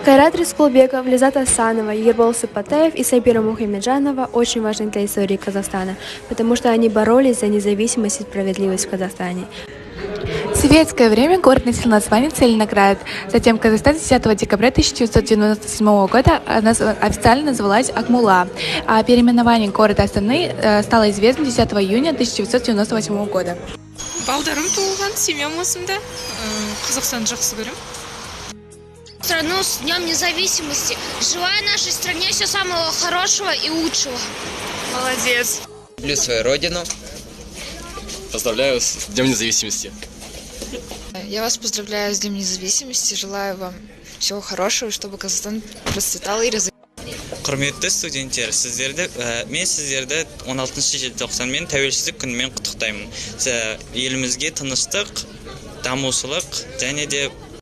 Кайрат Рыскулбеков, Лизат Асанова, Ербол Сыпатаев и Сабира Мухамеджанова очень важны для истории Казахстана, потому что они боролись за независимость и справедливость в Казахстане. В советское время город носил название Целиноград. Затем Казахстан с 10 декабря 1997 года официально называлась Акмула, а переименование города Астаны стало известно 10 июня 1998 года. Балдарым туылған, семьям осында. Қазақстанды жақсы көрем. Страну с Днем Независимости. Желаю нашей стране все самого хорошего и лучшего. Молодец. Люблю свою родину. Поздравляю с Днем Независимости. Я вас поздравляю с Днем Независимости. Желаю вам всего хорошего, чтобы Казахстан процветал и развивался. Құрметті студенттер, мен сіздерді 16 желтоқсан мен тәуелсіздік күнімен құттықтаймын. Елімізге тыныштық, дамушылық және де